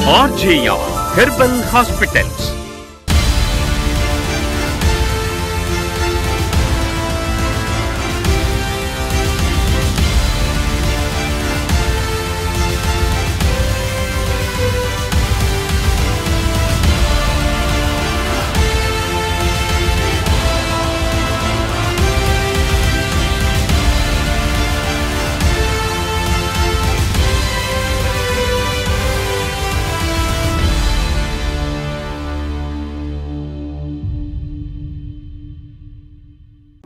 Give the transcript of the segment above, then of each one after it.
RJR Herbal Hospitals.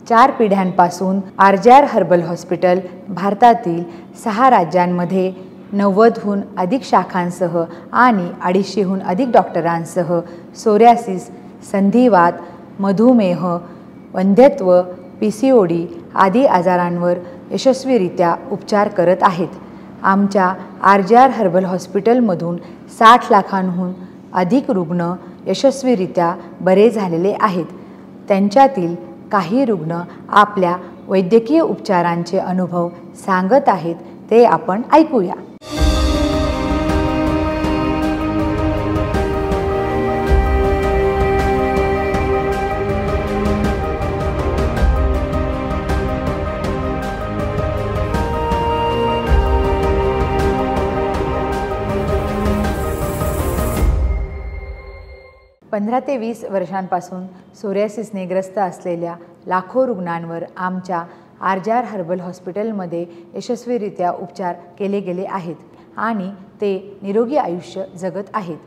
चार पिढ्यांपासून RJR herbal hospital भारतातील 6 राज्यांमध्ये 90हून अधिक शाखांसह आणि 250हून अधिक डॉक्टरांसह सोरियासिस, संधिवात, मधुमेह, वंध्यत्व, PCOD आदी आजारांवर यशस्वीरित्या उपचार करत आहेत. आमच्या RJR हर्बल हॉस्पिटलमधून 60 लाखांहून अधिक रुग्ण यशस्वीरित्या बरे झालेले आहेत. त्यांच्यातील काही रुग्ण आपल्या वैद्यकीय उपचारांचे अनुभव सांगत आहेत, ते आपण ऐकूया. पंधरा ते 20 वर्षांपासून सोरियासिसने ग्रस्त असलेल्या लाखो रुग्णांवर आमच्या RJR हर्बल हॉस्पिटलमध्ये यशस्वीरित्या उपचार केले गेले आहेत आणि ते निरोगी आयुष्य जगत आहेत.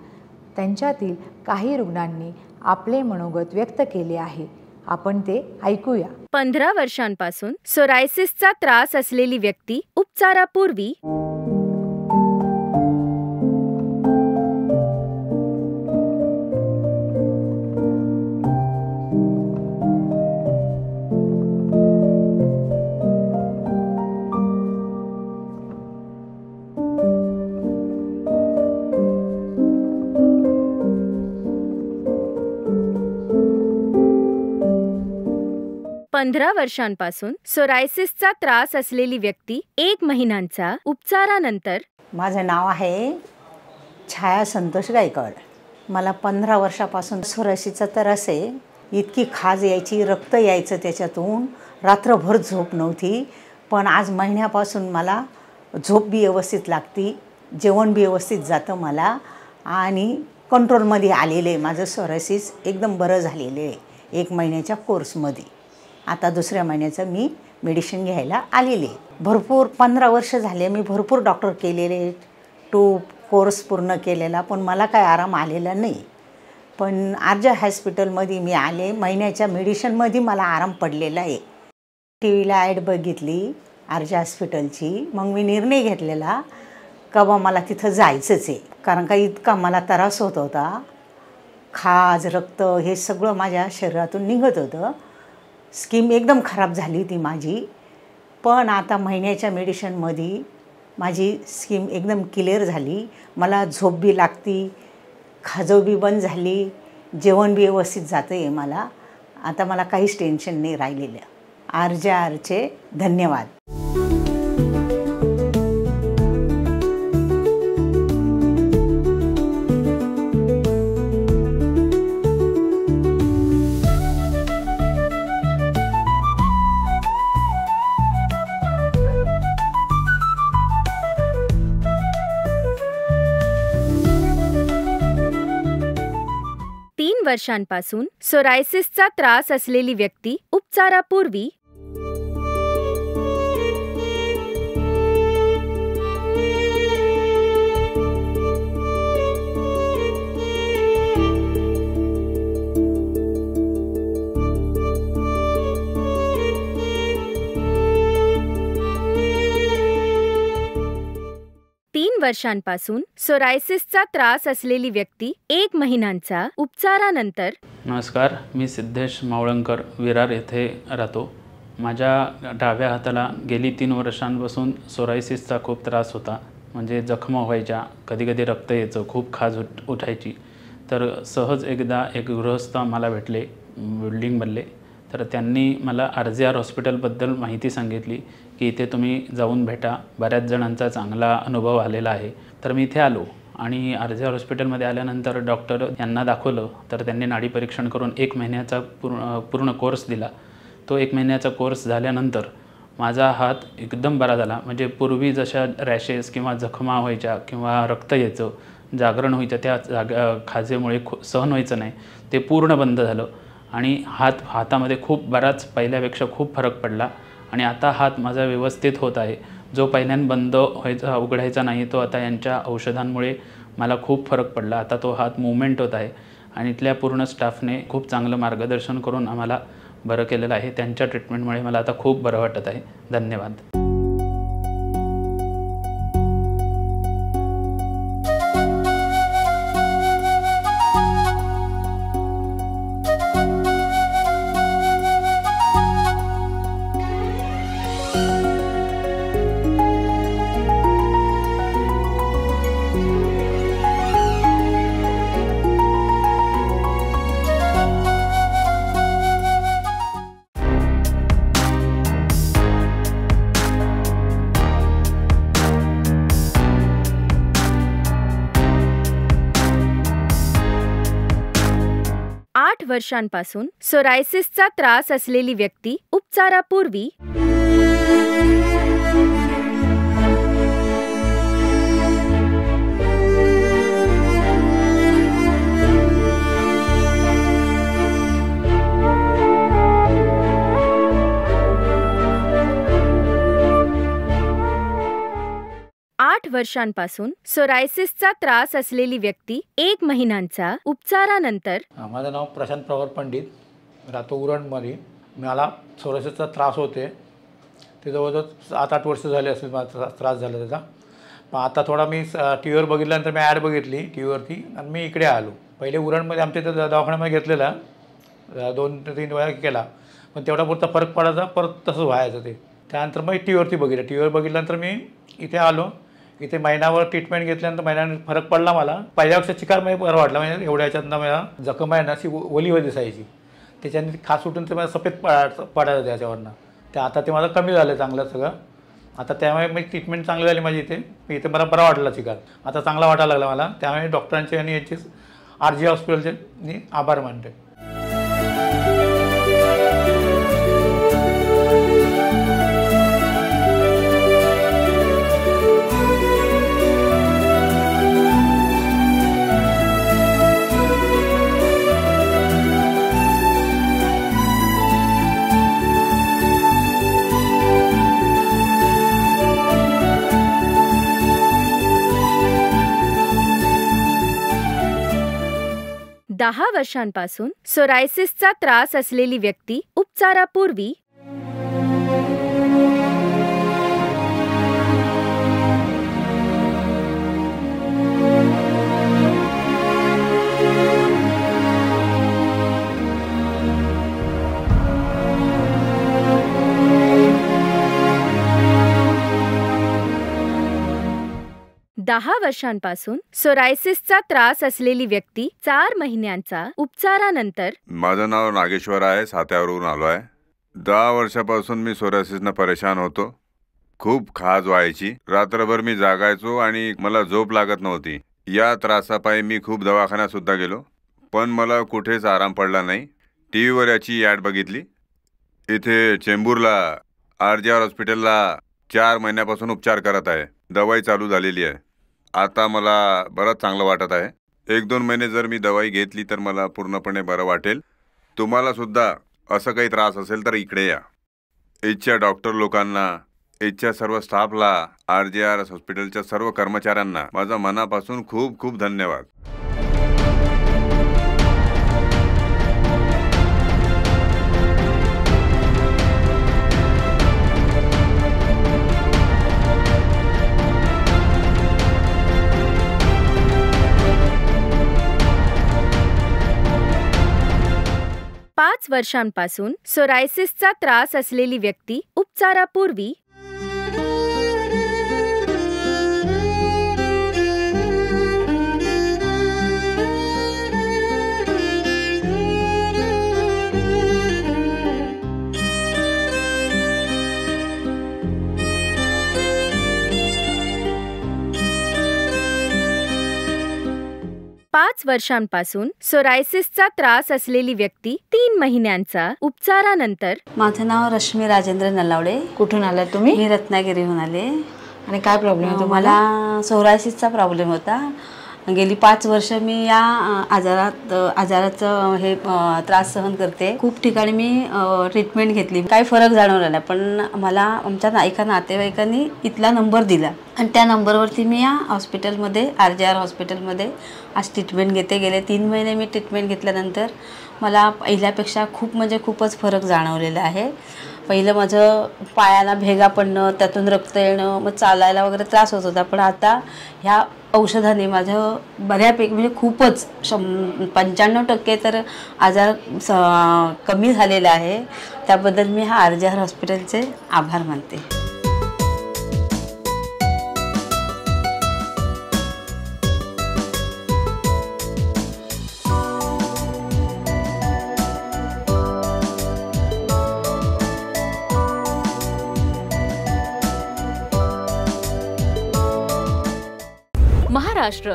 त्यांच्यातील काही रुग्णांनी आपले मनोगत व्यक्त केले आहे. आपण ते ऐकूया. 15 वर्षांपासून सोरायसिसचा त्रास असलेली व्यक्ती उपचारापूर्वी 15 वर्षांपासून सोरायसिसचा त्रास असलेली व्यक्ती 1 महिन्यांचा उपचारानंतर. माझं नाव आहे छाया संतोष गायकवाड. मला 15 वर्षापासून सोरायसिसचा त्रास आहे. इतकी खाज यायची, रक्त यायचं त्याच्यातून, रात्रभर झोप नव्हती. पण आज महिन्यापासून मला झोप बी व्यवस्थित लागती, जेवण बी व्यवस्थित जातं मला आणि कंट्रोलमध्ये आलेलं आहे. माझं सोरायसिस एकदम बरं झालेलं आहे 1 महिन्याच्या कोर्समध्ये. आता 2ऱ्या महिन्याचं मी मेडिसिन घ्यायला आलेले. भरपूर 15 वर्ष झाले मी भरपूर डॉक्टर केलेले, कोर्स पूर्ण केलेला, पण मला काय आराम आलेला नाही. पण RJR हॉस्पिटलमध्ये मी आले, महिन्याच्या मेडिसिनमध्ये मला आराम पडलेला आहे. TVला ॲड बघितली RJR हॉस्पिटलची. मग मी निर्णय घेतलेला का बा मला तिथं जायचंच आहे. कारण का इतका मला त्रास होत होता, खाज, रक्त हे सगळं माझ्या शरीरातून निघत होतं. स्किन एकदम खराब झाली होती माझी. पण आता महिन्याच्या मेडिसिनमध्ये माझी स्किन एकदम क्लिअर झाली. मला झोप बी लागती, खाजव बी बंद झाली, जेवण बी व्यवस्थित जातं आहे मला. आता मला काहीच टेन्शन नाही राहिलेलं. RJRचे धन्यवाद. वर्षांपासून सोरायसिसचा त्रास असलेली व्यक्ती उपचारापूर्वी 3 वर्षांपासून सोरायसिसचा त्रास असलेली व्यक्ती 1 महिन्यांचा उपचारानंतर. नमस्कार, मी सिद्धेश मावळंकर विरार येथे राहतो. माझ्या डाव्या हाताला गेली 3 वर्षांपासून सोरायसिसचा खूप त्रास होता. म्हणजे जखमा व्हायच्या, कधी कधी रक्त यायचं, खूप खाज उठायची. तर सहज एकदा एक गृहस्थ मला भेटले बिल्डिंगमधले. तर त्यांनी मला RJR हॉस्पिटलबद्दल माहिती सांगितली की इथे तुम्ही जाऊन भेटा, बऱ्याच जणांचा चांगला अनुभव आलेला आहे. तर मी इथे आलो आणि RGR हॉस्पिटलमध्ये आल्यानंतर डॉक्टर यांना दाखवलं तर त्यांनी नाडी परीक्षण करून 1 महिन्याचा पूर्ण कोर्स दिला. तो 1 महिन्याचा कोर्स झाल्यानंतर माझा हात एकदम बरा झाला. म्हणजे पूर्वी जशा रॅशेस किंवा जखमा व्हायच्या किंवा रक्त यायचं, जागरण व्हायचं, त्या खाजेमुळे सहन व्हायचं नाही, ते पूर्ण बंद झालं. आणि हातामध्ये खूप बराच पहिल्यापेक्षा खूप फरक पडला. आणि आता हात माझा व्यवस्थित होत आहे. जो पहिल्यांदा बंद व्हायचा उघडायचा नाही, तो आता यांच्या औषधांमुळे मला खूप फरक पडला. आता तो हात मूवमेंट होत आहे. आणि इथल्या पूर्ण स्टाफने खूप चांगलं मार्गदर्शन करून आम्हाला बरं केलेलं आहे. त्यांच्या ट्रीटमेंटमुळे मला आता खूप बरं वाटत आहे. धन्यवाद. 8 वर्षांपासून सोरायसिसचा त्रास असलेली व्यक्ती उपचारापूर्वी 8 वर्षांपासून सोरायसिसचा त्रास असलेली व्यक्ती 1 महिन्यांचा उपचारानंतर. माझं नाव प्रशांत प्रवर पंडित, राहतो उरणमध्ये. मला सोरायसिसचा त्रास होते. ते जवळजवळ 7-8 वर्ष झाले असेल मला त्रास झाला त्याचा. पण आता थोडा मी टी व्हीवर बघितल्यानंतर मी ॲड बघितली टी व्हीवरती आणि मी इकडे आलो. पहिले उरणमध्ये आमच्या इथं दवाखान्यामध्ये घेतलेला, 2-3 वेळा केला, पण तेवढा पुरता फरक पडायचा, परत तसंच व्हायचं ते. त्यानंतर मग टी व्हीवरती बघितलं. टी व्हीवर बघितल्यानंतर मी इथे आलो. इथे महिनाभर ट्रीटमेंट घेतल्यानंतर महिन्याने फरक पडला मला. पहिल्यापेक्षा चिकार मला बरं वाटला. म्हणजे एवढ्या याच्यातनं मला जखम आहे ना अशी ओलीवर दिसायची, त्याच्याने खास सुटून ते मला सफेद पडायचं त्याच्यावरनं. ते आता ते मला कमी झालं चांगलं सगळं. आता त्यामुळे मी ट्रीटमेंट चांगली झाली माझी इथे. इथे मला बरा वाटला चिकार, आता चांगला वाटायला लागला मला. त्यामुळे डॉक्टरांचे आणि याचे RGR हॉस्पिटलचे मी आभार मानते. दहा वर्षांपासून सोरायसिसचा त्रास असलेली व्यक्ती उपचारापूर्वी 10 वर्षांपासून सोरायसिसचा त्रास असलेली व्यक्ती 4 महिन्यांचा उपचारानंतर. माझं नाव नागेश्वर आहे, साताऱ्यावरून आलो आहे. 10 वर्षापासून मी सोरायसिसनं परेशान होतो. खूप खाज व्हायची, रात्रभर मी जागायचो आणि मला झोप लागत नव्हती. या त्रासापायी मी खूप दवाखान्यात सुद्धा गेलो, पण मला कुठेच आराम पडला नाही. टी व्हीवर याची ॲड बघितली. इथे चेंबूरला RGR हॉस्पिटलला 4 महिन्यापासून उपचार करत आहे. दवाई चालू झालेली आहे. आता मला बरंच चांगलं वाटत आहे. 1-2 महिने जर मी दवाई घेतली तर मला पूर्णपणे बरं वाटेल. तुम्हाला सुद्धा असं काही त्रास असेल तर इकडे या. इथच्या डॉक्टर लोकांना, इथच्या सर्व स्टाफला, RGR हॉस्पिटलच्या सर्व कर्मचाऱ्यांना माझा मनापासून खूप खूप धन्यवाद. पाच वर्षांपासून सोरायसिसचा त्रास असलेली व्यक्ती उपचारापूर्वी 10 5 वर्षांपासून सोरायसिसचा त्रास असलेली व्यक्ती 3 महिन्यांचा उपचारानंतर. माझं नाव रश्मी राजेंद्र नलावडे. कुठून आला तुम्ही? मी रत्नागिरीहून आले. आणि काय प्रॉब्लेम होता? मला सोरायसिसचा प्रॉब्लेम होता. गेली 5 वर्ष मी या आजाराचं हे त्रास सहन करते. खूप ठिकाणी मी ट्रीटमेंट घेतली, काही फरक जाणवला नाही. पण मला आमच्या एका नातेवाईकांनी इथला नंबर दिला आणि त्या नंबरवरती मी या हॉस्पिटलमध्ये RJR हॉस्पिटलमध्ये आज ट्रीटमेंट घेते. गेले 3 महिने मी ट्रीटमेंट घेतल्यानंतर मला पहिल्यापेक्षा खूपच फरक जाणवलेला आहे. पहिलं माझं पायाला भेगा पडणं, त्यातून रक्त येणं, मग चालायला वगैरे त्रास होत होता. पण आता ह्या औषधाने माझं बऱ्यापैकी म्हणजे खूपच 95% तर आजार कमी झालेला आहे. त्याबद्दल मी हा RJR हॉस्पिटलचे आभार मानते. महाराष्ट्र,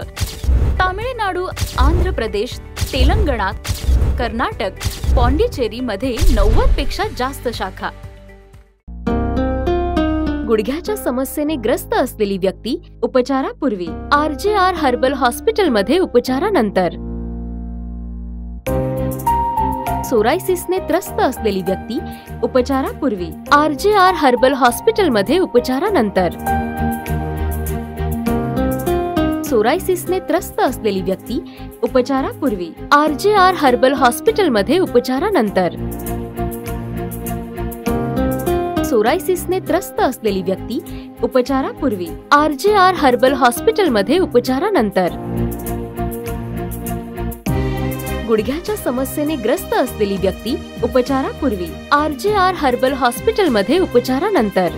तामिळनाडू, आंध्र प्रदेश, तेलंगणा, कर्नाटक, पॉंडिचेरी मध्ये 90 पेक्षा जास्त शाखा. गुडघ्याच्या समस्येने ग्रस्त असलेली व्यक्ती उपचारापूर्वी RJR हर्बल हॉस्पिटलमध्ये उपचारानंतर. सोरायसिसने त्रस्त असलेली व्यक्ती उपचारापूर्वी RJR हर्बल हॉस्पिटलमध्ये उपचारानंतर. सोरायसिसने त्रस्त असलेली व्यक्ती उपचारापूर्वी RJR हर्बल हॉस्पिटलमध्ये उपचारानंतर. सोरायसिसने त्रस्त असलेली व्यक्ती उपचारापूर्वी RJR हर्बल हॉस्पिटलमध्ये उपचारानंतर. गुडघ्याच्या समस्येने ग्रस्त असलेली व्यक्ती उपचारापूर्वी RJR हर्बल हॉस्पिटलमध्ये उपचारानंतर.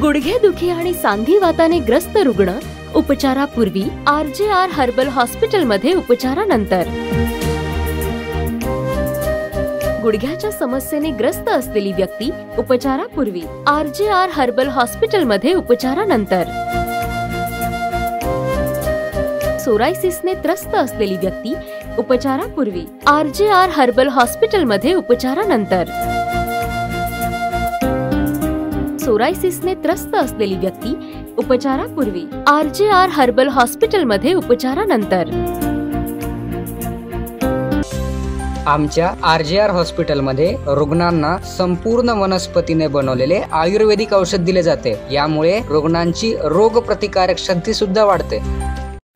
गुडघेदुखी आणि सांधिवाताने ग्रस्त रुग्ण उपचारापूर्वी RJR हर्बल हॉस्पिटलमध्ये उपचारानंतर. गुडघ्याच्या समस्येने ग्रस्त असलेली व्यक्ती उपचारापूर्वी RJR हर्बल हॉस्पिटलमध्ये उपचारानंतर. सोरायसिसने त्रस्त असलेली व्यक्ती उपचारापूर्वी RJR हर्बल हॉस्पिटलमध्ये उपचारानंतर. सोरायसिसने त्रस्त असलेली व्यक्ती उपचारापूर्वी RJR हर्बल हॉस्पिटलमध्ये उपचारानंतर. आमच्या RJR हॉस्पिटलमध्ये रुग्णांना संपूर्ण वनस्पतीने बनवलेले आयुर्वेदिक औषध दिले जाते. यामुळे रुग्णांची रोगप्रतिकारक शक्ती सुद्धा वाढते.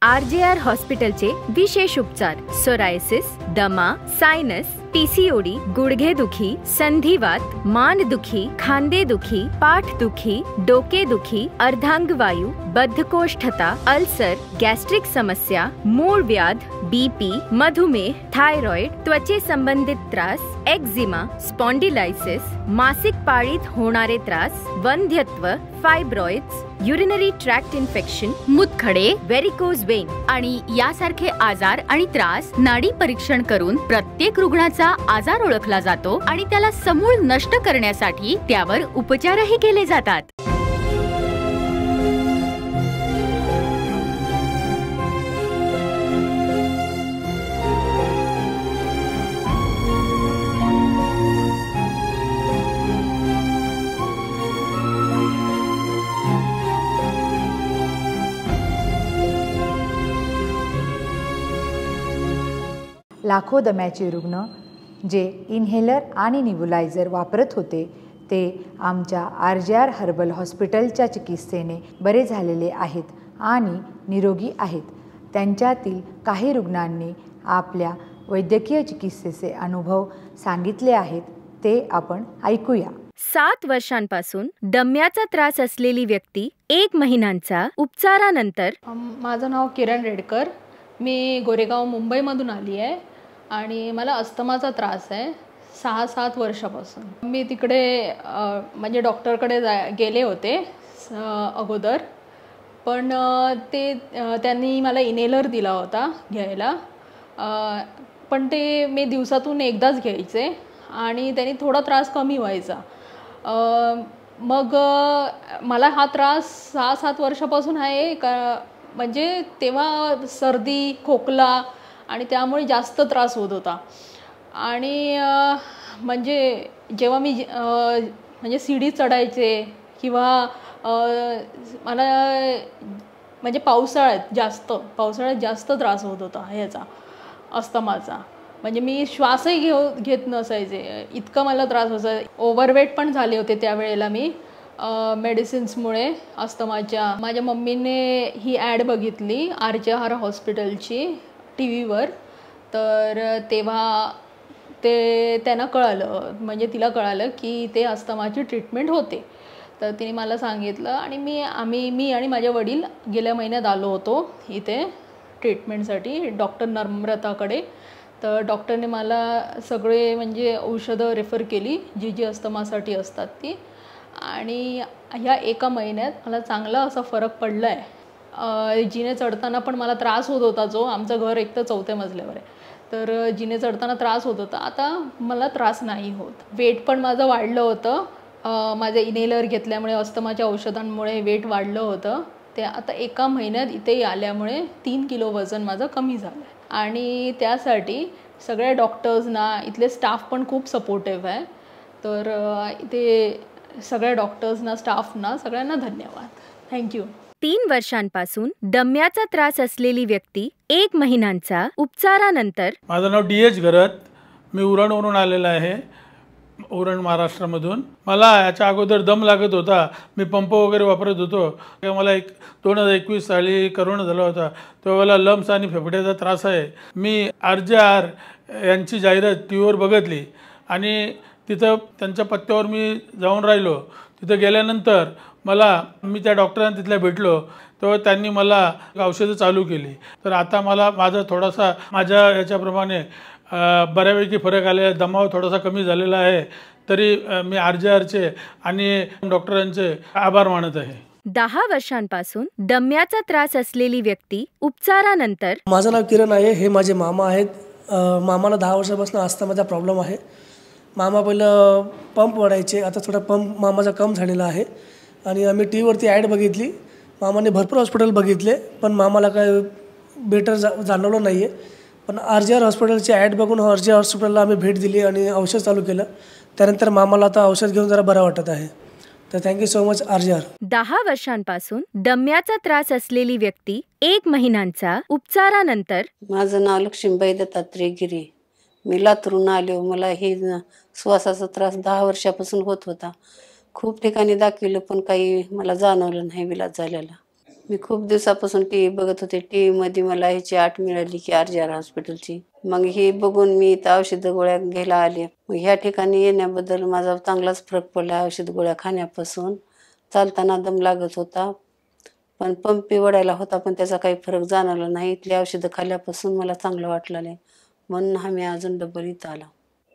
RJR हॉस्पिटलचे विशेष उपचार: सोरायसिस, दमा, सायनस, PCOD, गुडघेदुखी, संधिवात, मानदुखी, खांदेदुखी, पाठदुखी, डोकेदुखी, अर्धांगवायू, बद्धकोष्ठता, अल्सर, गॅस्ट्रिक समस्या, मूळव्याध, BP, मधुमेह, थायरॉइड, त्वचे संबंधित त्रास, एक्झिमा, स्पॉन्डिलायसिस, मासिक पाळीत होणारे त्रास, वंध्यत्व, फायब्रॉइड्स, युरिनरी ट्रॅक्ट इन्फेक्शन, मूतखडे, व्हेरिकोज वेन आणि यासारखे आजार आणि त्रास नाडी परीक्षण करून प्रत्येक रुग्णाचा आजार ओळखला जातो आणि त्याला समूळ नष्ट करण्यासाठी त्यावर उपचारही केले जातात. लाखो दम्याचे रुग्ण जे इन्हेलर आणि निबुलायझर वापरत होते ते आमच्या RJR हर्बल हॉस्पिटलच्या चिकित्सेने बरे झालेले आहेत आणि निरोगी आहेत. त्यांच्यातील काही रुग्णांनी आपल्या वैद्यकीय चिकित्सेचे अनुभव सांगितले आहेत, ते आपण ऐकूया. 7 वर्षांपासून दम्याचा त्रास असलेली व्यक्ती 1 महिन्यांचा उपचारानंतर. माझं नाव किरण रेडकर. मी गोरेगाव मुंबईमधून आली आहे आणि मला अस्थमाचा त्रास आहे 6-7 वर्षापासून. मी तिकडे म्हणजे डॉक्टरकडे गेले होते अगोदर, पण त्यांनी मला इनेलर दिला होता घ्यायला, पण ते मी दिवसातून एकदाच घ्यायचे आणि त्याने थोडा त्रास कमी व्हायचा. मग मला हा त्रास 6-7 वर्षापासून आहे का, म्हणजे तेव्हा सर्दी खोकला आणि त्यामुळे जास्त त्रास होत होता. आणि म्हणजे जेव्हा मी म्हणजे सीडी चढायचे किंवा मला म्हणजे पावसाळ्यात जास्त त्रास होत होता ह्याचा अस्थमाचा. म्हणजे मी श्वासही घेत नसायचे, इतकं मला त्रास व्हायचा. ओव्हरवेट पण झाले होते त्यावेळेला मी मेडिसिन्समुळे अस्थमाच्या. माझ्या मम्मीने ही ॲड बघितली RJR हॉस्पिटलची TV वर. तर तेव्हा त्यांना कळालं, म्हणजे तिला कळालं की ते अस्थमाची ट्रीटमेंट होते. तर तिने मला सांगितलं आणि मी आणि माझे वडील गेल्या महिन्यात आलो होतो इथे ट्रीटमेंटसाठी डॉक्टर नम्रताकडे. तर डॉक्टरने मला सगळे म्हणजे औषधं रेफर केली जी अस्थमासाठी असतात ती. आणि ह्या एका महिन्यात मला चांगला असा फरक पडला आहे. जिने चढताना पण मला त्रास होत होता, जो आमचं घर एक तर 4थ्या मजल्यावर आहे, तर जिने चढताना त्रास होत होता, आता मला त्रास नाही होत. वेट पण माझं वाढलं होतं, माझे इनेलर घेतल्यामुळे अस्थमाच्या औषधांमुळे वेट वाढलं होतं. ते आता एका महिन्यात इथे आल्यामुळे 3 किलो वजन माझं कमी झालं. आणि त्यासाठी सगळ्या डॉक्टर्सना, इथले स्टाफ पण खूप सपोर्टिव्ह आहे. तर इथे सगळ्या डॉक्टर्सना, स्टाफना सगळ्यांना धन्यवाद. थँक्यू. 3 वर्षांपासून दम्याचा त्रास असलेली व्यक्ती 1 महिन्यांचा उपचारानंतर. माझं नाव DH घरत, मी उरणवरून आलेला आहे, उरण महाराष्ट्रामधून. मला याच्या अगोदर दम लागत होता, मी पंप वगैरे वापरत होतो. मला 2021 साली करोना झाला होता, तेव्हा मला लम्स आणि फेफड्याचा त्रास आहे. मी RJR यांची जाहिरात TV वर बघितली आणि तिथं त्यांच्या पत्त्यावर मी जाऊन राहिलो. तिथं गेल्यानंतर मी त्या डॉक्टरांना तिथल्या भेटलो, तेव्हा त्यांनी मला औषधं चालू केली. तर आता माझा थोडासा माझ्या याच्याप्रमाणे बऱ्यापैकी फरक आलेला, दमाव थोडासा कमी झालेला आहे. तरी मी RJRचे आणि डॉक्टरांचे आभार मानत आहे. 10 वर्षांपासून दम्याचा त्रास असलेली व्यक्ती उपचारानंतर. माझं नाव किरण आहे, हे माझे मामा आहेत. मामाला 10 वर्षापासून अस्थमाचा प्रॉब्लेम आहे. मामा पहिलं पंप वाढायचे, आता थोडा पंप मामाचा कम झालेला आहे. आणि आम्ही TV वरती ॲड बघितली, मामाने भरपूर हॉस्पिटल बघितले, पण मामाला काय बेटर जाणवलं नाही आहे. पण RJR हॉस्पिटलची ॲड बघून RJR हॉस्पिटलला आम्ही भेट दिली आणि औषध चालू केलं. त्यानंतर मामाला आता औषध घेऊन जरा बरं वाटत आहे. तर थँक्यू सो मच RJR. 10 वर्षांपासून दम्याचा त्रास असलेली व्यक्ती 1 महिन्यांचा उपचारानंतर. माझं नाव लक्ष्मीबाई दत्तात्रय गिरी, मी लातूरून आलो. मला हे श्वासाचा त्रास 10 वर्षापासून होत होता. खूप ठिकाणी दाखवलं पण काही मला जाणवलं नाही विलाज झालेला. मी खूप दिवसापासून TV बघत होते. TV मला ह्याची आठ मिळाली की RJR हॉस्पिटलची. मग हे बघून मी इथं औषधं गोळ्या घ्यायला आले. मग ह्या ठिकाणी येण्याबद्दल माझा चांगलाच फरक पडला. औषध गोळ्या खाण्यापासून. चालताना दम लागत होता, पण पंपी वडायला होता, पण त्याचा काही फरक जाणवला नाही. इथली औषधं खाल्ल्यापासून मला चांगलं वाटलं नाही, म्हणून आम्ही अजून डबल इथं आला.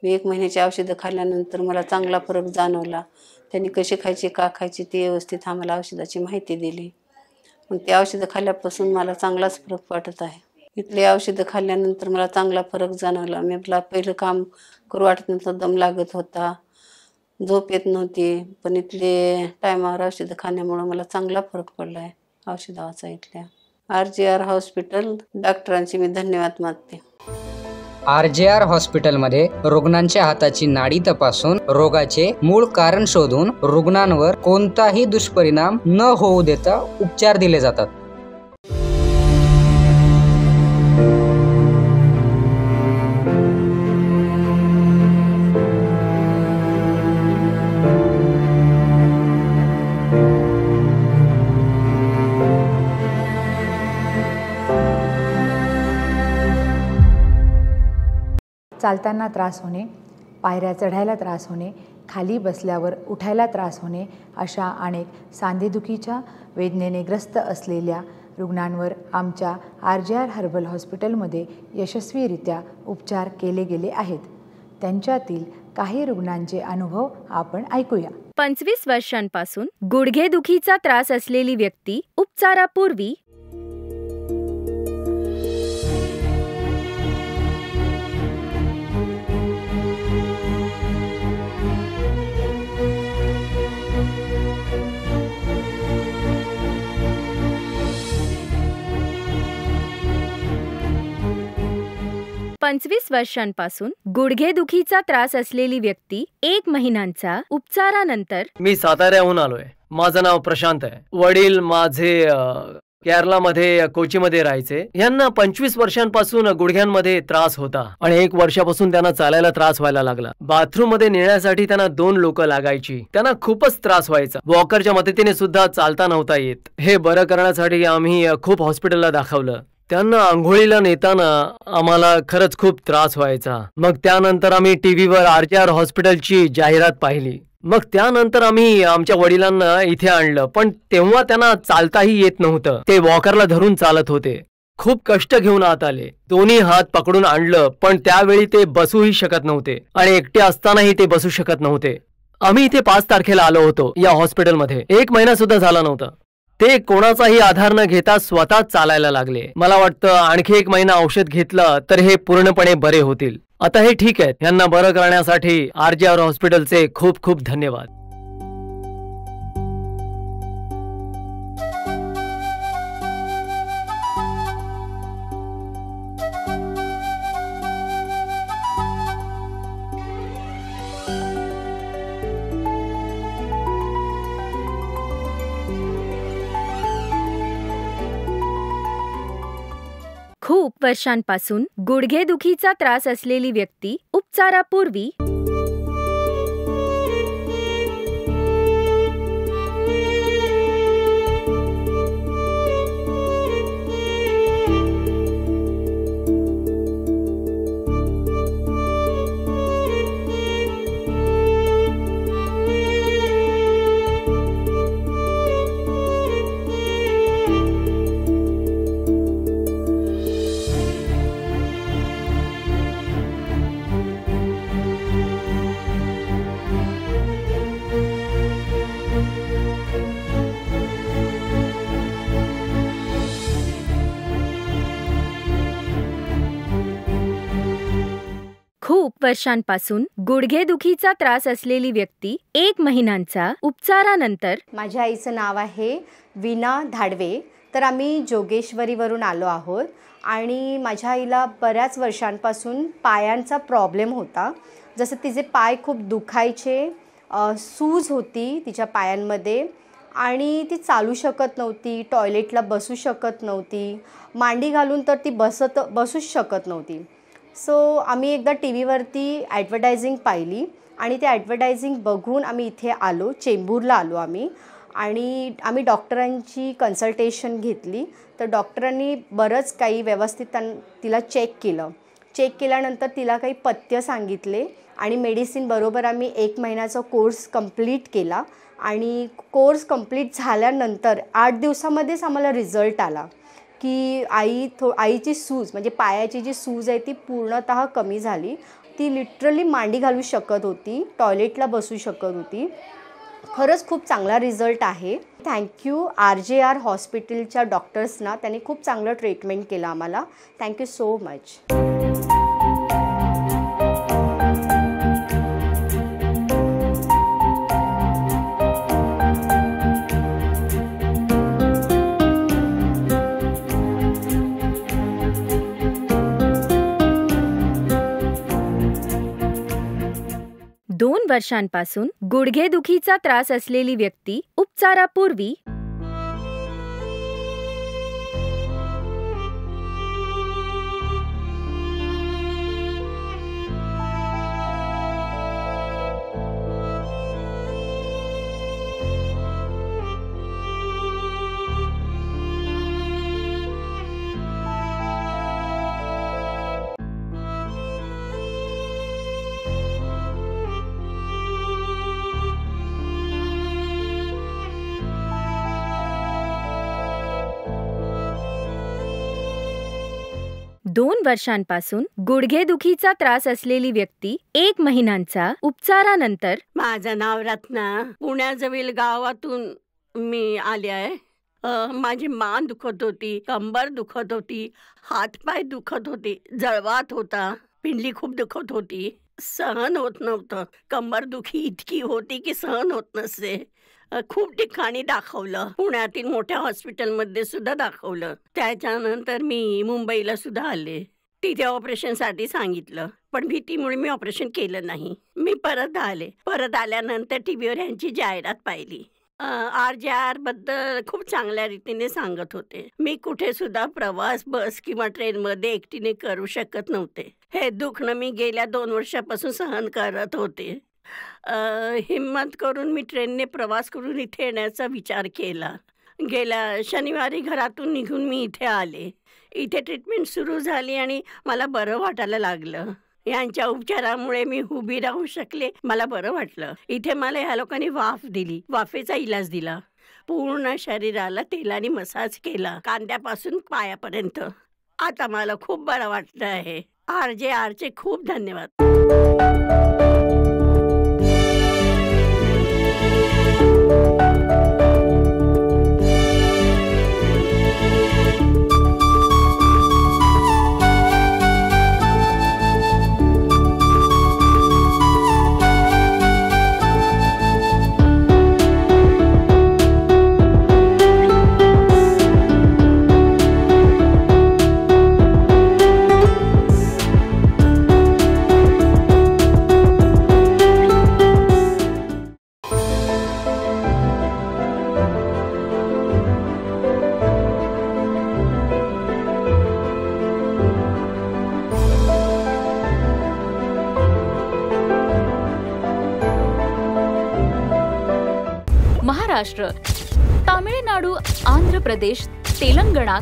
मी 1 महिन्याची औषधं खाल्ल्यानंतर मला चांगला फरक जाणवला. त्यांनी कशी खायची, का खायची ते व्यवस्थित आम्हाला औषधाची माहिती दिली. मग ते औषधं खाल्ल्यापासून मला चांगलाच फरक वाटत आहे. इथले औषधं खाल्ल्यानंतर मला चांगला फरक जाणवला. मला पहिलं काम करू वाटत नव्हतं, दम लागत होता, झोप येत नव्हती, पण इथले टायमावर औषधं खाण्यामुळं मला चांगला फरक पडला आहे औषधाचा. इथल्या RJR हॉस्पिटल डॉक्टरांचे मी धन्यवाद मानते. RJR हॉस्पिटलमध्ये रुग्णांच्या हाताची नाडी तपासून रोगाचे मूळ कारण शोधून रुग्णांवर कोणताही दुष्परिणाम न होऊ देता उपचार दिले जातात. चालताना त्रास होणे, पायऱ्या चढायला त्रास होणे, खाली बसल्यावर उठायला त्रास होणे अशा अनेक सांधेदुखीच्या वेदनेने ग्रस्त असलेल्या रुग्णांवर आमच्या RJR हर्बल हॉस्पिटलमध्ये यशस्वीरित्या उपचार केले गेले आहेत. त्यांच्यातील काही रुग्णांचे अनुभव आपण ऐकूया. 25 वर्षांपासून गुडघेदुखीचा त्रास असलेली व्यक्ती उपचारापूर्वी. 25 वर्षांपासून गुडघेदुखीचा त्रास असलेली व्यक्ती 1 महिन्यांचा उपचारानंतर. मी साताऱ्याहून आलोय. माझं नाव प्रशांत आहे. वडील माझे केरलामध्ये कोचीमध्ये राहायचे. यांना 25 वर्षांपासून गुडघ्यांमध्ये त्रास होता आणि 1 वर्षापासून त्यांना चालायला त्रास व्हायला लागला. बाथरूम मध्ये नेण्यासाठी त्यांना 2 लोक लागायची. त्यांना खूपच त्रास व्हायचा. वॉकरच्या मदतीने सुद्धा चालता नव्हता येत. हे बरं करण्यासाठी आम्ही खूप हॉस्पिटलला दाखवलं. त्यांना आंघोळीला नेताना आम्हाला खरंच खूप त्रास व्हायचा. मग त्यानंतर आम्ही टीव्हीवर RJR हॉस्पिटलची जाहिरात पाहिली. मग त्यानंतर आम्ही आमच्या वडिलांना इथे आणलं, पण तेव्हा त्यांना चालताही येत नव्हतं. ते वॉकरला धरून चालत होते. खूप कष्ट घेऊन आत आले. दोन्ही हात पकडून आणलं, पण त्यावेळी ते बसूही शकत नव्हते आणि एकटे असतानाही ते बसू शकत नव्हते. आम्ही इथे 5 तारखेला आलो होतो या हॉस्पिटलमध्ये. 1 महिना सुद्धा झाला नव्हता. ते कोणाचाही आधार न घेता स्वतः चालायला लागले. मला वाटतं आणखी 1 महिना औषध घेतलं तर हे पूर्णपणे बरे होतील. आता हे ठीक आहेत. यांना बरं करण्यासाठी RJR हॉस्पिटलचे खूप खूप धन्यवाद. खूप वर्षांपासून गुडघेदुखीचा त्रास असलेली व्यक्ती उपचारापूर्वी. खूप वर्षांपासून गुडघेदुखीचा त्रास असलेली व्यक्ती 1 महिन्यांचा उपचारानंतर. माझ्या आईचं नाव आहे वीणा धाडवे. तर आम्ही जोगेश्वरीवरून आलो आहोत आणि माझ्या आईला बऱ्याच वर्षांपासून पायांचा प्रॉब्लेम होता. जसं तिचे पाय खूप दुखायचे, सूज होती तिच्या पायांमध्ये आणि ती चालू शकत नव्हती, टॉयलेटला बसू शकत नव्हती, मांडी घालून तर ती बसूच शकत नव्हती. सो आम्ही एकदा टीव्हीवरती ॲडव्हर्टायझिंग पाहिली आणि ते ॲडव्हर्टायझिंग बघून आम्ही इथे आलो, चेंबूरला आलो आम्ही. आणि आम्ही डॉक्टरांची कन्सल्टेशन घेतली. तर डॉक्टरांनी बरंच काही व्यवस्थित तिला चेक केलं. चेक केल्यानंतर तिला काही पथ्य सांगितले आणि मेडिसिन बरोबर आम्ही 1 महिन्याचा कोर्स कंप्लीट केला. आणि कोर्स कंप्लीट झाल्यानंतर 8 दिवसामध्येच आम्हाला रिझल्ट आला की आईची सूज म्हणजे पायाची जी सूज आहे ती पूर्णतः कमी झाली. ती लिटरली मांडी घालू शकत होती, टॉयलेटला बसू शकत होती. खरंच खूप चांगला रिझल्ट आहे. थँक्यू RJR हॉस्पिटलच्या डॉक्टर्सना. त्यांनी खूप चांगलं ट्रीटमेंट केलं आम्हाला. Thank you so much. 2 वर्षांपासून गुडघेदुखीचा त्रास असलेली व्यक्ती उपचारापूर्वी. दोन वर्षांपासून गुडघेदुखीचा त्रास असलेली व्यक्ती 1 महिन्यांचा उपचारानंतर. माझं नाव रत्ना. पुण्याजवळ गावातून मी आले आहे. माझी मान दुखत होती, कंबर दुखत होती, हातपाय दुखत होते, जळवात होता, पिंडली खूप दुखत होती, सहन होत नव्हतं. कंबर दुखी इतकी होती की सहन होत नसे. खूप ठिकाणी दाखवलं, पुण्यातील मोठ्या हॉस्पिटलमध्ये सुद्धा दाखवलं. त्याच्यानंतर मी मुंबईला सुद्धा आले. तिथे ऑपरेशनसाठी सांगितलं, पण भीतीमुळे मी ऑपरेशन केलं नाही. मी परत आले. परत आल्यानंतर टीव्हीवर यांची जाहिरात पाहिली. RJR बद्दल खूप चांगल्या रीतीने सांगत होते. मी कुठे सुद्धा प्रवास बस किंवा ट्रेनमध्ये एकटीने करू शकत नव्हते. हे दुखणं मी गेल्या 2 वर्षापासून सहन करत होते. हिम्मत करून मी ट्रेनने प्रवास करून इथे येण्याचा विचार केला. गेल्या शनिवारी घरातून निघून मी इथे आले. इथे ट्रीटमेंट सुरू झाली आणि मला बरं वाटायला लागलं. यांच्या उपचारामुळे मी उभी राहू शकले. मला बरं वाटलं. इथे मला ह्या लोकांनी वाफ दिली, वाफेचा इलाज दिला. पूर्ण शरीराला तेलाने मसाज केला, कांद्यापासून पायापर्यंत. आता मला खूप बरं वाटलं आहे. RJRचे खूप धन्यवाद. महाराष्ट्र, तामिळनाडू, आंध्र प्रदेश, तेलंगणा,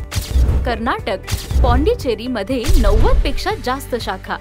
कर्नाटक, पॉंडिचेरी मध्ये 90 पेक्षा जास्त शाखा.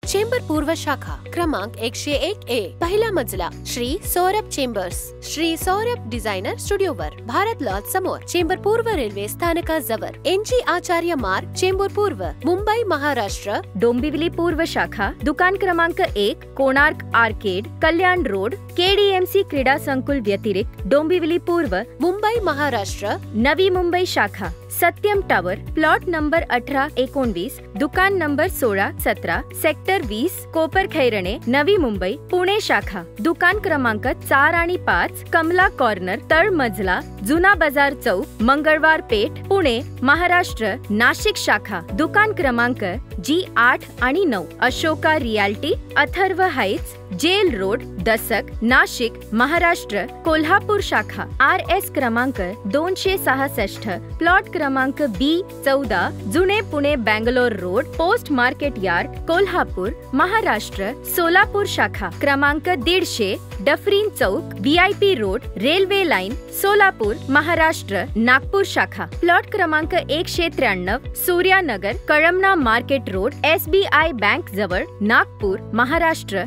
चेंबर पूर्व शाखा क्रमांक 101A, पहिला मजला, श्री सौरभ चेंबर्स, श्री सौरभ डिझायनर स्टुडिओवर, भारत लॉज समोर, चेंबर पूर्व रेल्वे स्थानकाजवळ, NG आचार्य मार्ग, चेंबूर पूर्व, मुंबई, महाराष्ट्र. डोंबिवली पूर्व शाखा दुकान क्रमांक 1, कोणार्क आर्केड, कल्याण रोड, KDMC क्रीडा संकुल व्यतिरिक्त डोंबिवली पूर्व, मुंबई, महाराष्ट्र. नवी मुंबई शाखा सत्यम टावर, प्लॉट नंबर 18-19, दुकान नंबर 16-17, सेक्टर 20, कोपर खैरणे, नवी मुंबई. पुणे शाखा दुकान क्रमांक 4 आणि 5, कमला कॉर्नर, तळ मजला, जुना बाजार चौक, मंगळवार पेठ, पुणे, महाराष्ट्र. नाशिक शाखा दुकान क्रमांक G8 आणि 9, Ashoka realty, Atharva heights, jail road, Dasak, Nashik, Maharashtra. Kolhapur शाखा RS क्रमांक 266, प्लॉट क्रमांक B14, जुने Pune Bangalore road, post market yard, Kolhapur, Maharashtra. Solapur शाखा क्रमांक 150, Dufferin Chowk, VIP road, railway line, Solapur, Maharashtra. Nagpur शाखा प्लॉट क्रमांक 193, Suryanagar, Kalamna market road, SBI bank जवळ, नागपूर, महाराष्ट्र.